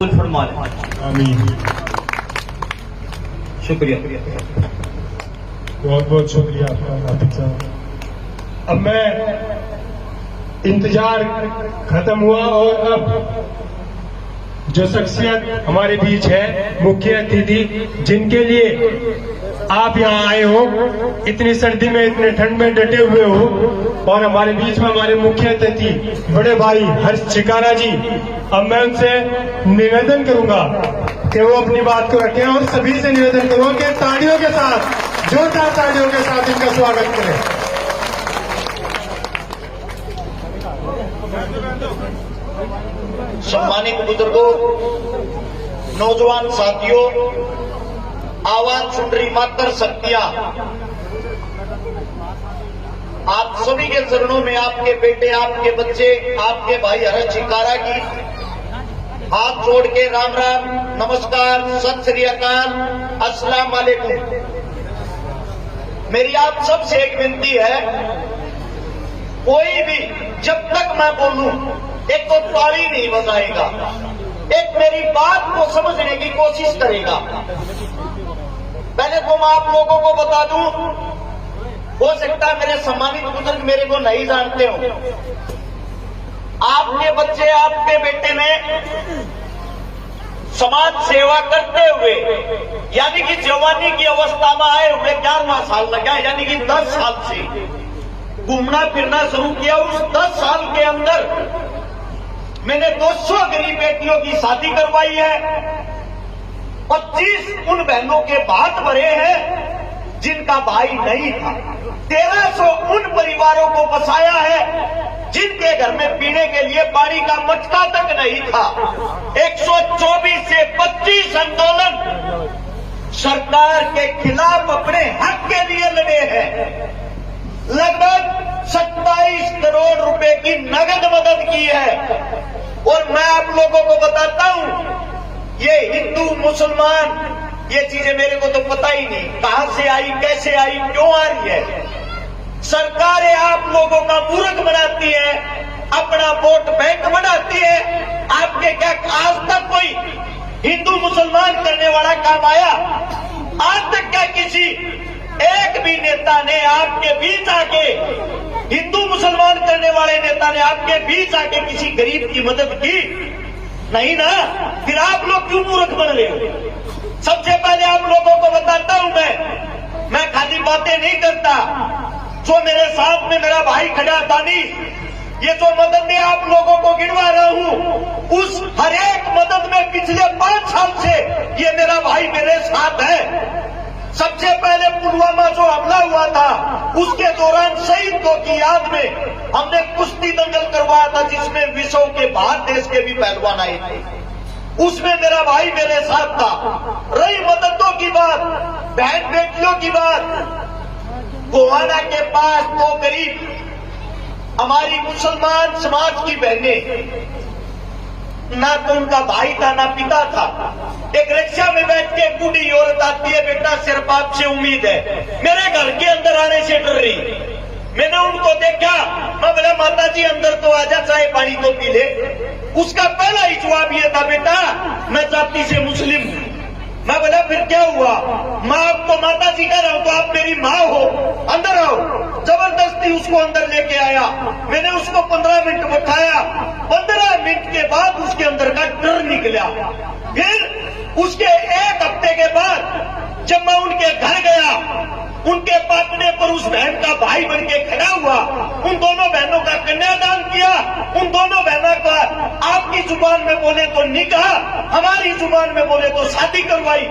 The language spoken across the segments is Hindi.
फरमा लें। आमीन। शुक्रिया। बहुत बहुत शुक्रिया आपका नातिक साहब। अब मैं इंतजार खत्म हुआ और अब जो शख्सियत हमारे बीच है, मुख्य अतिथि, जिनके लिए आप यहाँ आए हो, इतनी सर्दी में इतने ठंड में डटे हुए हो, और हमारे बीच में हमारे मुख्य अतिथि बड़े भाई हर्ष चिकारा जी। अब मैं उनसे निवेदन करूंगा कि वो अपनी बात को रखें और सभी से निवेदन करूंगा कि तालियों के साथ, जोरदार तालियों के साथ इनका स्वागत करें। सम्मानित बुजुर्गों, नौजवान साथियों, आवाज सुन रही मातर शक्तियां, आप सभी के चरणों में आपके बेटे, आपके बच्चे, आपके भाई हर्ष चिकारा की हाथ जोड़ के राम राम, नमस्कार, सत श्री अकाल, अस्सलाम वालेकुम। मेरी आप सबसे एक विनती है, कोई भी जब तक मैं बोलूं एक तो ताली नहीं बजाएगा, एक मेरी बात को समझने की कोशिश करेगा। पहले तो मैं आप लोगों को बता दूं, हो सकता है मेरे सम्मानित बुजुर्ग मेरे को नहीं जानते हो, आपके बच्चे, आपके बेटे ने समाज सेवा करते हुए, यानी कि जवानी की अवस्था में आए हुए 11वां साल लगा, यानी कि 10 साल से घूमना फिरना शुरू किया। उस 10 साल के अंदर मैंने 200 गरीब बेटियों की शादी करवाई है, 25 उन बहनों के भात भरे हैं जिनका भाई नहीं था, 1300 उन परिवारों को बसाया है जिनके घर में पीने के लिए पानी का मटका तक नहीं था। 124 से 25 आंदोलन सरकार के खिलाफ अपने हक के लिए लड़े हैं। लगभग 27 करोड़ रुपए की नगद मदद की है। और मैं आप लोगों को बताता हूं, ये हिंदू मुसलमान ये चीजें मेरे को तो पता ही नहीं, कहां से आई, कैसे आई, क्यों आ रही है। सरकारें आप लोगों का मूर्ख बनाती है, अपना वोट बैंक बनाती है। आपके क्या आज तक कोई हिंदू मुसलमान करने वाला काम आया? आज तक क्या किसी एक भी नेता ने आपके बीच आके, हिंदू मुसलमान करने वाले नेता ने आपके बीच आके किसी गरीब की मदद की? नहीं ना। फिर आप लोग क्यों मूर्ख बन रहे हो? सबसे पहले आप लोगों को बताता हूं, मैं खाली बातें नहीं करता। जो मेरे साथ में मेरा भाई खड़ा दानी, ये जो मदद में आप लोगों को गिनवा रहा हूं, उस हर एक मदद में पिछले 5 साल से ये मेरा भाई मेरे साथ है। सबसे पहले पुलवामा जो हमला हुआ था, उसके दौरान शहीदों की याद में हमने कुश्ती दंगल करवाया था, जिसमें विश्व के बाहर देश के भी पहलवान आए थे। उसमें मेरा भाई मेरे साथ था। रही मददों की बात, बहन बेटियों की बात, गोवाना के पास 2 गरीब हमारी मुसलमान समाज की बहनें, ना तो उनका भाई था ना पिता था, एक रिक्शा में बैठ के बूढ़ी औरत आती है, बेटा सिर्फ आपसे उम्मीद है, मेरे घर के अंदर आने से डर रही। मैंने उनको देखा, मैं बोला माता जी अंदर तो आजा, चाय पानी तो पी ले। उसका पहला ही जवाब ये था, बेटा मैं जाति से मुस्लिम हूं। मैं बोला फिर क्या हुआ? मैं आपको माता जी कह रहा हूं तो आप मेरी माँ हो, अंदर आओ। जबरदस्ती उसको अंदर लेके आया। मैंने उसको 15 मिनट बैठाया। 15 मिनट के बाद उसके अंदर का डर निकला। फिर उसके 1 हफ्ते के बाद जब मैं उनके घर गया, उनके पाटने पर उस बहन का भाई बन के खड़ा हुआ, उन दोनों बहनों का कन्यादान किया। उन दोनों बहनों का आपकी जुबान में बोले तो निकाह, हमारी जुबान में बोले तो शादी करवाई।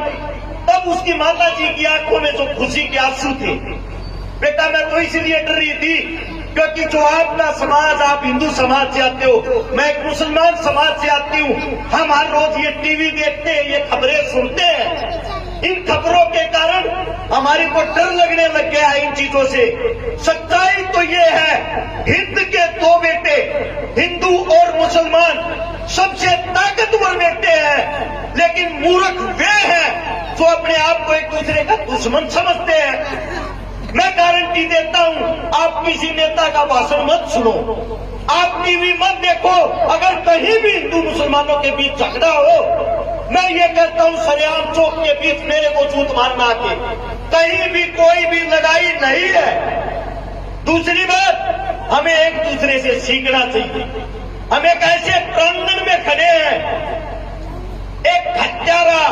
तब उसकी माता जी की आंखों में जो खुशी के आंसू थे। बेटा मैं तो इसलिए डर रही थी क्योंकि जो आपका समाज, आप हिंदू समाज से आते हो, मैं एक मुसलमान समाज से आती हूँ। हम हर रोज ये टीवी देखते हैं, ये खबरें सुनते हैं। इन खबरों के कारण हमारे को डर लगने लग गया है इन चीजों से। सच्चाई तो ये है, हिंद के 2 बेटे, हिंदू और मुसलमान, सबसे ताकतवर बेटे हैं, लेकिन मूर्ख वे हैं जो अपने आप को एक दूसरे का दुश्मन समझते हैं। मैं गारंटी देता हूं, आप किसी नेता का भाषण मत सुनो, आप टीवी मत देखो। अगर कहीं भी हिंदू मुसलमानों के बीच झगड़ा हो, मैं ये कहता हूं सरेआम चौक के बीच मेरे को जूत मारना आके, कहीं भी कोई भी लड़ाई नहीं है। दूसरी बात, हमें एक दूसरे से सीखना चाहिए। हम एक ऐसे प्रांगण में खड़े हैं, एक हत्यारा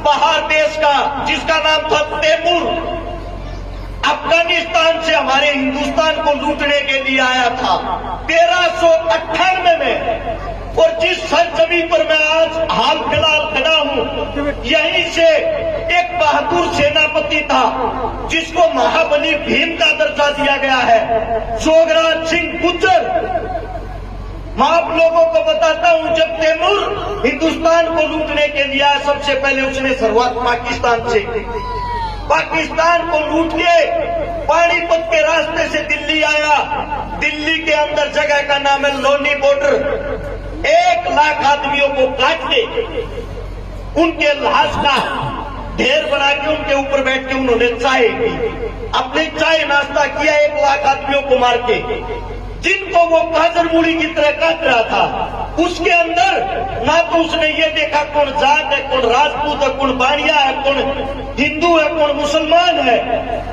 बाहर देश का जिसका नाम था तैमूर, अफगानिस्तान से हमारे हिंदुस्तान को लूटने के लिए आया था 1398 में। और जिस सरजमी पर मैं आज हाल फिलहाल खड़ा हूं, यहीं से एक बहादुर सेनापति था जिसको महाबली भीम का दर्जा दिया गया है, जोगराज सिंह गुज्जर। मैं आप लोगों को बताता हूं, जब तैमूर हिंदुस्तान को लूटने के लिए आया, सबसे पहले उसने शुरुआत पाकिस्तान से, पाकिस्तान को लूट के पानीपत के रास्ते से दिल्ली आया। दिल्ली के अंदर जगह का नाम है लोनी बॉर्डर। 1 लाख आदमियों को काट के उनके लाश का ढेर बना के उनके ऊपर बैठ के उन्होंने चाय पी, अपने चाय नाश्ता किया 1 लाख आदमियों को मार के। जिनको वो गाजर मूली की तरह काट रहा था, उसके अंदर ना तो उसने ये देखा कौन जाट है, कौन राजपूत है, कौन बानिया है, कौन हिंदू है, कौन मुसलमान है।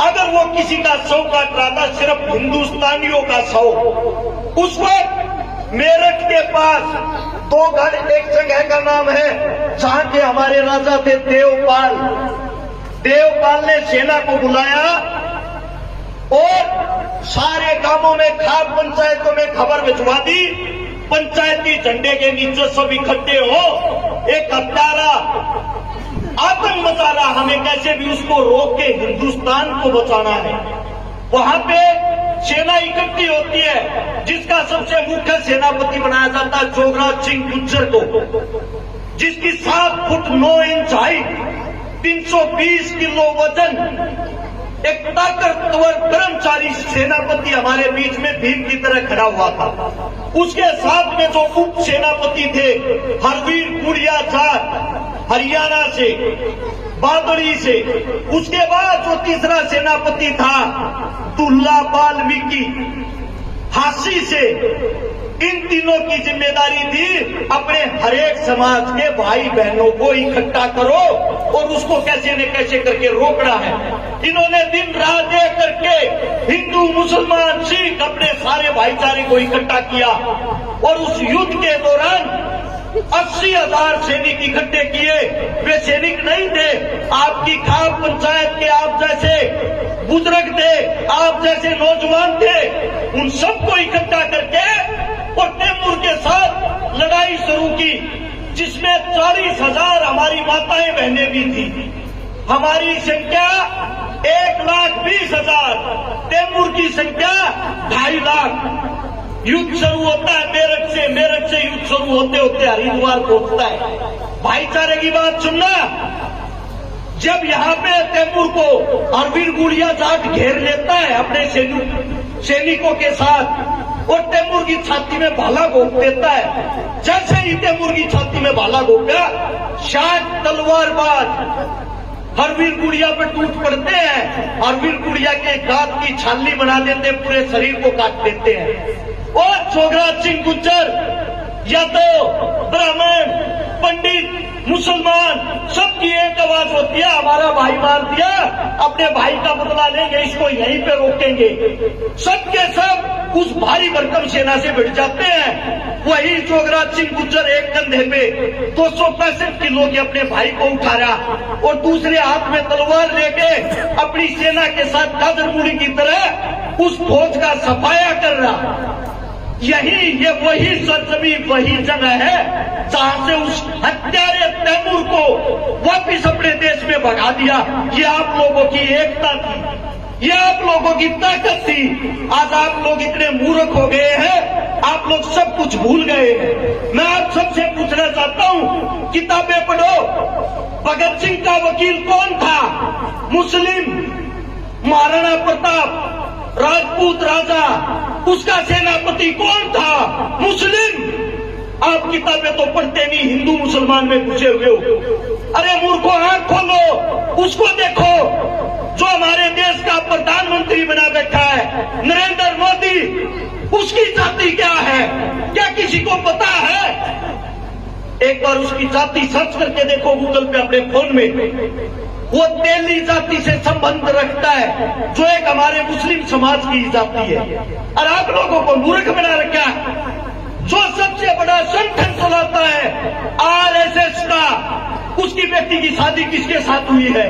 अगर वो किसी का शव काट रहा था, सिर्फ हिंदुस्तानियों का शव। उस वक्त मेरठ के पास 2 घर, एक जगह का नाम है जहां के हमारे राजा थे देवपाल। देवपाल ने सेना को बुलाया और सारे गांवों में, खाप पंचायतों में खबर भिजवा दी, पंचायती झंडे के नीचे सब इकट्ठे हो, एक हत्यारा आतंक मचा रहा, हमें कैसे भी उसको रोक के हिंदुस्तान को बचाना है। वहां पे सेना इकट्ठी होती है, जिसका सबसे मुख्य सेनापति बनाया जाता है जोगराज सिंह गुज्जर को, जिसकी 7 फुट 9 इंच हाइट, 320 किलो वजन, एक ताकतवर कर्मचारी सेनापति हमारे बीच में भीम की तरह खड़ा हुआ था। उसके साथ में जो उप सेनापति थे, हरवीर गुड़िया जाट हरियाणा से, बादड़ी से। उसके बाद जो तीसरा सेनापति था दुल्ला वाल्मीकि हासी से। इन तीनों की जिम्मेदारी थी अपने हरेक समाज के भाई बहनों को इकट्ठा करो और उसको कैसे न कैसे करके रोकना है। इन्होंने दिन रात एक करके हिंदू मुसलमान सिख अपने सारे भाईचारे को इकट्ठा किया और उस युद्ध के दौरान 80,000 सैनिक इकट्ठे किए। वे सैनिक नहीं थे, आपकी खाप पंचायत के आप जैसे बुजुर्ग थे, आप जैसे नौजवान थे। उन सबको इकट्ठा करके और तैमूर के साथ लड़ाई शुरू की, जिसमें 40,000 हमारी माताएं बहनें भी थी। हमारी संख्या 1,20,000, तैमूर की संख्या 2.5 लाख। युद्ध शुरू होता है मेरठ से, मेरठ से युद्ध शुरू होते होते हरिद्वार पहुंचता है। भाईचारे की बात सुनना, जब यहाँ पे तैमूर को हरवीर गुड़िया जाट घेर लेता है अपने सैनिकों के साथ और तैमूर की छाती में भाला घोंप देता है। जैसे ही तैमूर की छाती में भाला घोंपा, 60 तलवारबाज हरवीर गुड़िया पे टूट पड़ते हैं। हरवीर गुड़िया के दांत की छाली बना देते, पूरे शरीर को काट देते हैं। और जोगराज सिंह गुज्जर, यादव, ब्राह्मण, पंडित, मुसलमान, सबकी एक आवाज होती है, हमारा भाई मार दिया, अपने भाई का बदला लेंगे, इसको यहीं पे रोकेंगे। सबके सब उस भारी भरकम सेना से भिड़ जाते हैं। वही जोगराज सिंह गुज्जर एक कंधे पे 265 किलो के अपने भाई को उठा रहा और दूसरे हाथ में तलवार लेके अपनी सेना के साथ गाजर मूली की तरह उस फौज का सफाया कर रहा। ये वही सरजमी, वही जगह है जहां से उस हत्यारे तैमूर को वापिस अपने देश में भगा दिया। ये आप लोगों की एकता थी, ये आप लोगों की ताकत थी। आज आप लोग इतने मूर्ख हो गए हैं, आप लोग सब कुछ भूल गए हैं। मैं आप सबसे पूछना चाहता हूं, किताबें पढ़ो। भगत सिंह का वकील कौन था? मुस्लिम। महाराणा प्रताप राजपूत राजा, उसका सेनापति कौन था? मुस्लिम। आप किताबें तो पढ़ते नहीं, हिंदू मुसलमान में घुसे हुए हो। अरे मूर्खों, आंख खोलो, उसको देखो जो हमारे देश का प्रधानमंत्री बना बैठा है नरेंद्र मोदी, उसकी जाति क्या है? क्या किसी को पता है? एक बार उसकी जाति सर्च करके देखो गूगल पे अपने फोन में। वो तेली जाति से संबंध रखता है, जो एक हमारे मुस्लिम समाज की जाति है। और आप लोगों को मूर्ख बना रखा है। जो सबसे बड़ा संगठन चलाता है आरएसएस का, उसकी बेटी की शादी किसके साथ हुई है?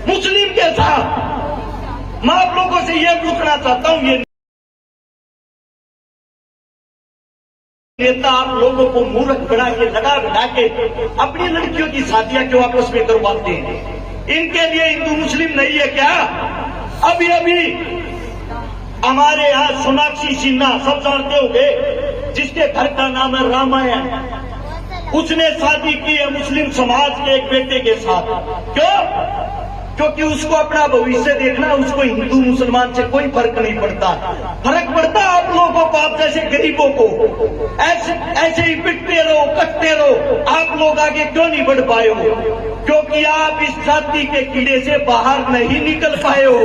मुस्लिम के साथ। मैं आप लोगों से ये पूछना चाहता हूं, ये नेता आप लोगों को मूर्ख बना के लगा बिठा के अपनी लड़कियों की शादियां क्यों आपस में करवाते हैं? इनके लिए हिंदू मुस्लिम नहीं है क्या? अभी अभी हमारे यहाँ सोनाक्षी सिन्हा, सब जानते होंगे, जिसके घर का नाम है रामायण, उसने शादी की है मुस्लिम समाज के एक बेटे के साथ। क्यों? क्योंकि उसको अपना भविष्य देखना, उसको हिंदू मुसलमान से कोई फर्क नहीं पड़ता। फर्क पड़ता आप लोगों को, आप जैसे गरीबों को। ऐसे ही पिटते रहो, कटते रहो। आप लोग आगे क्यों नहीं बढ़ पाए हो? क्योंकि आप इस जाति के कीड़े से बाहर नहीं निकल पाए हो।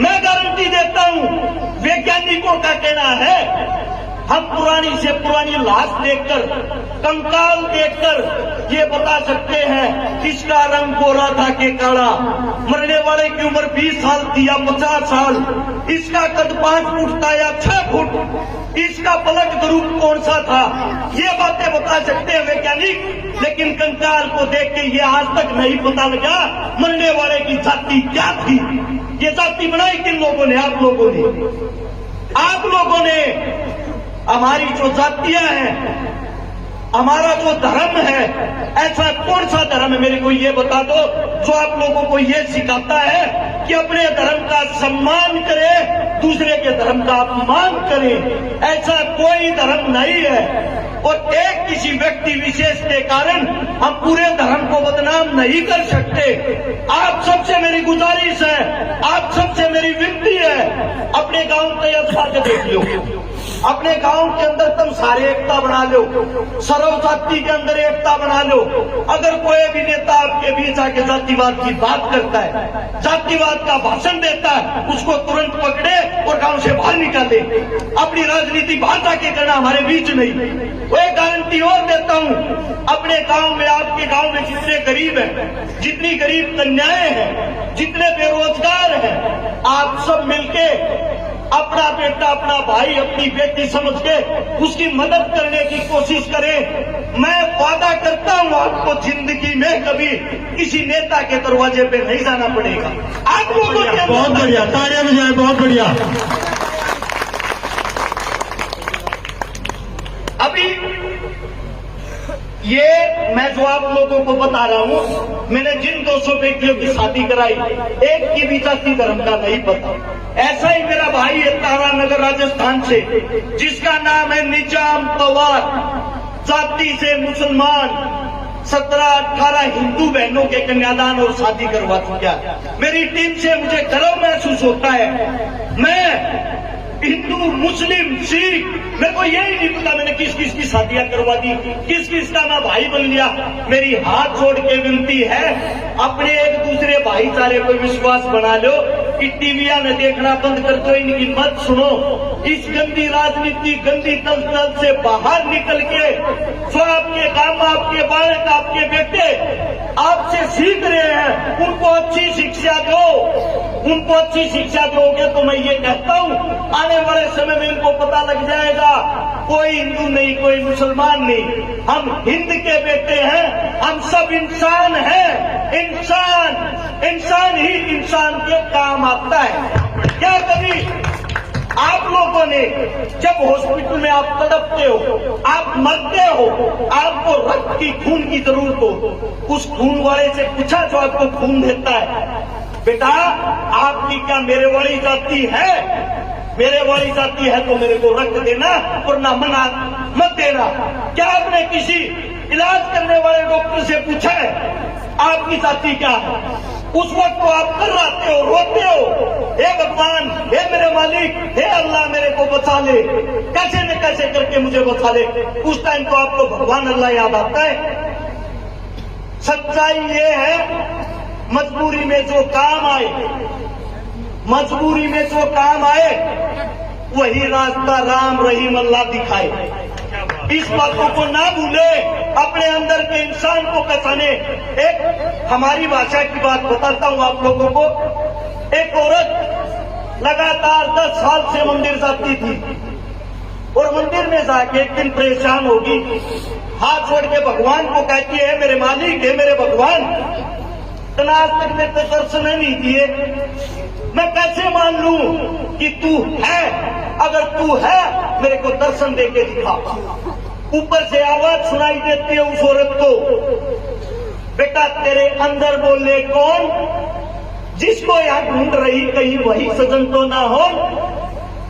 मैं गारंटी देता हूं, वैज्ञानिकों का कहना है, हम पुरानी से पुरानी लाश देखकर, कंकाल देखकर ये बता सकते हैं किसका रंग गोरा था कि काला। मरने वाले की उम्र 20 साल थी या 50 साल, इसका कद 5 फुट था या 6 फुट, इसका ब्लड ग्रुप कौन सा था, ये बातें बता सकते हैं वैज्ञानिक। लेकिन कंकाल को देख के ये आज तक नहीं पता लगा मरने वाले की जाति क्या थी। ये जाति बनाई किन लोगों ने? आप लोगों ने। आप लोगों ने। हमारी जो जातियां हैं, हमारा जो धर्म है, ऐसा कौन सा धर्म है मेरे को ये बता दो जो आप लोगों को ये सिखाता है कि अपने धर्म का सम्मान करे, दूसरे के धर्म का अपमान करे? ऐसा कोई धर्म नहीं है। और एक किसी व्यक्ति विशेष के कारण हम पूरे धर्म को बदनाम नहीं कर सकते। आप सबसे मेरी गुजारिश है, आप सबसे मेरी विनती है, अपने गांव का यथार्थ देख लो। अपने गांव के अंदर तुम सारे एकता बना लो, सर्व जाति के अंदर एकता बना लो। अगर कोई भी नेता आपके बीच आके जातिवाद की बात करता है, जातिवाद का भाषण देता है, उसको तुरंत पकड़े और गांव से बाहर निकाले। अपनी राजनीति बाहर जाके करना, हमारे बीच नहीं। वो एक गारंटी और देता हूं, अपने गांव में, आपके गांव में जितने गरीब हैं, जितनी गरीब कन्याएं हैं, जितने बेरोजगार हैं, आप सब मिलके अपना बेटा, अपना भाई, अपनी बेटी समझ के उसकी मदद करने की कोशिश करें। मैं वादा करता हूं आपको जिंदगी में कभी किसी नेता के दरवाजे पे नहीं जाना पड़ेगा। आप लोगों के बहुत बढ़िया, तालियां बजाएं, बहुत बढ़िया। अभी ये मैं जो आप लोगों को बता रहा हूं, मैंने जिन 200 बेटियों की शादी कराई, एक की भी जाति धर्म का नहीं पता। ऐसा ही मेरा भाई है तारानगर राजस्थान से, जिसका नाम है निजाम पवार, जाति से मुसलमान, 17-18 हिंदू बहनों के कन्यादान और शादी करवा चुका। मेरी टीम से मुझे गर्व महसूस होता है। मैं हिंदू, मुस्लिम, सिख, मेरे को यही नहीं पता मैंने किस किस की शादियां करवा दी, किस किस का मैं भाई बन लिया। मेरी हाथ जोड़ के विनती है, अपने एक दूसरे भाईचारे पर विश्वास बना लो कि टीवियां ने देखना बंद कर दो, इनकी मत सुनो। इस गंदी राजनीति, गंदी दलदल से बाहर निकल के जो आपके काम, आपके बालक, आपके बेटे आपसे सीख रहे हैं, उनको अच्छी शिक्षा दो। उनको अच्छी शिक्षा दोगे तो मैं ये कहता हूं, आने वाले समय में इनको पता लग जाएगा कोई हिंदू नहीं, कोई मुसलमान नहीं, हम हिंद के बेटे हैं, हम सब इंसान हैं। इंसान ही इंसान के काम आता है। क्या कभी आप लोगों ने जब हॉस्पिटल में आप तड़पते हो, आप मरते हो, आपको रक्त की, खून की जरूरत हो, उस खून वाले से पूछा जो आपको खून देता है, बेटा आपकी क्या मेरे वाली जाति है? मेरे वाली जाति है तो मेरे को रक्त देना, वरना मना मत देना। क्या आपने किसी इलाज करने वाले डॉक्टर से पूछा है आपकी जाति क्या है? उस वक्त तो आप कर्राते हो, रोते हो, हे भगवान, हे मेरे मालिक, हे अल्लाह मेरे को बचा ले, कैसे न कैसे करके मुझे बचा ले। उस टाइम तो आपको भगवान अल्लाह याद आता है। सच्चाई ये है मजबूरी में जो काम आए, मजबूरी में जो काम आए वही रास्ता राम रहीम अल्लाह दिखाए। इस बातों को ना भूले, अपने अंदर के इंसान को पहचाने। एक हमारी भाषा की बात बताता हूं आप लोगों को। एक औरत लगातार 10 साल से मंदिर जाती थी और मंदिर में जाके एक दिन परेशान होगी, हाथ जोड़ के भगवान को कहती है, मेरे मालिक है, मेरे भगवान, आज तक मेरे को दर्शन नहीं दिए, मैं कैसे मान लूं कि तू है? अगर तू है मेरे को दर्शन दे के दिखा। ऊपर से आवाज सुनाई देती है उस औरत को, बेटा तेरे अंदर बोले कौन? जिसको यहां ढूंढ रही कहीं वही सजन तो ना हो।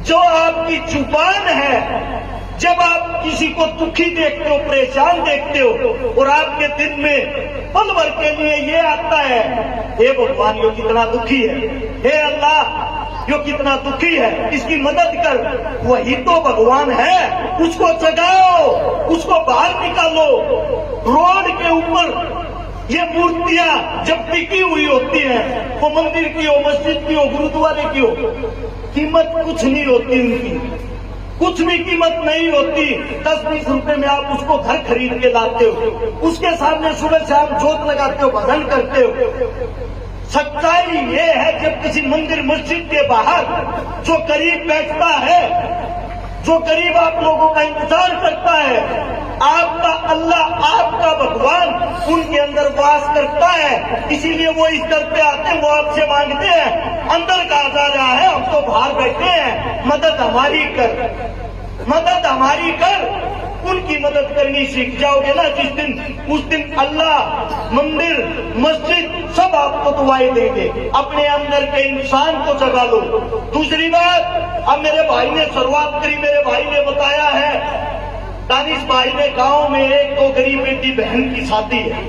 जो आपकी जुबान है, जब आप किसी को दुखी देखते हो, परेशान देखते हो और आपके दिल में पल भर के लिए ये आता है, हे भगवान यो कितना दुखी है, हे अल्लाह यो कितना दुखी है, इसकी मदद कर, वही तो भगवान है। उसको जगाओ, उसको बाहर निकालो। रोड के ऊपर ये मूर्तियां जब टिकी हुई होती हैं, वो मंदिर की हो, मस्जिद की हो, गुरुद्वारे की हो, कीमत कुछ नहीं होती उनकी, कुछ भी कीमत नहीं होती। 10-20 रुपए में आप उसको घर खरीद के लाते हो, उसके सामने सुबह शाम जोत लगाते हो, भजन करते हो। सच्चाई ये है, जब किसी मंदिर मस्जिद के बाहर जो गरीब बैठता है, जो गरीब आप लोगों का इंतजार करता है, आपका अल्लाह, आपका भगवान उनके अंदर वास करता है। इसीलिए वो इस दर पे आते हैं, वो आपसे मांगते हैं, अंदर कहा जा रहा है, हम तो बाहर बैठे हैं, मदद हमारी कर, मदद हमारी कर। उनकी मदद करनी सीख जाओगे ना जिस दिन, उस दिन अल्लाह, मंदिर, मस्जिद सब आपको दुआएं देंगे। अपने अंदर के इंसान को जगा लो। दूसरी बात, अब मेरे भाई ने शुरुआत करी, मेरे भाई ने बताया है, दानिश भाई ने गांव में 1-2 गरीब बेटी बहन की शादी है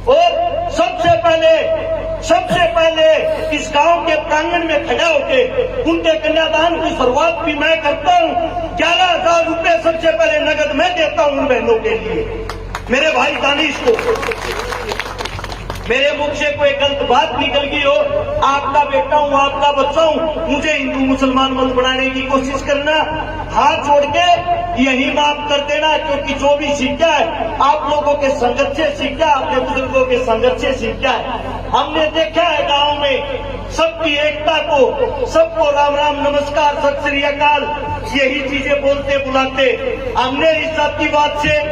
और सबसे पहले इस गांव के प्रांगण में खड़ा होके उनके कन्यादान की शुरुआत भी मैं करता हूं। 11,000 रुपए सबसे पहले नगद मैं देता हूं उन बहनों के लिए, मेरे भाई दानिश को। मेरे मुख से कोई गलत बात निकल गई हो, आपका बेटा हूं, आपका बच्चा हूं, मुझे हिंदू मुसलमान मत बनाने की कोशिश करना, हाथ जोड़ के यही माफ कर देना। क्योंकि जो भी सीखा है आप लोगों के संघर्ष से सीखा, अपने बुजुर्गों के संघर्ष से सीखा है। हमने देखा है गांव में सबकी एकता को, सबको राम राम नमस्कार सत श्री अकाल यही चीजें बोलते बुलाते। हमने इस जातिवाद से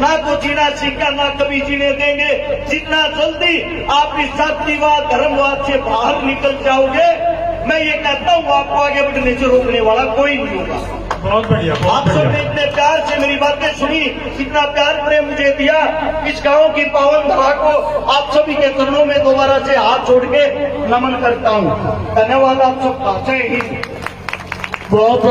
ना तो जीना सीखा, ना कभी जीने देंगे। जितना जल्दी आप इस जातिवाद धर्मवाद से बाहर निकल जाओगे, मैं ये कहता हूँ आपको आगे बढ़ने से रोकने वाला कोई नहीं होगा। बहुत बढ़िया, आप सबने इतने प्यार से मेरी बातें सुनी, इतना प्यार प्रेम मुझे दिया। इस गांव की पावन धरा को आप सभी के चरणों में दोबारा से हाथ जोड़ के नमन करता हूँ। धन्यवाद आप सबका। जय हिंद। बहुत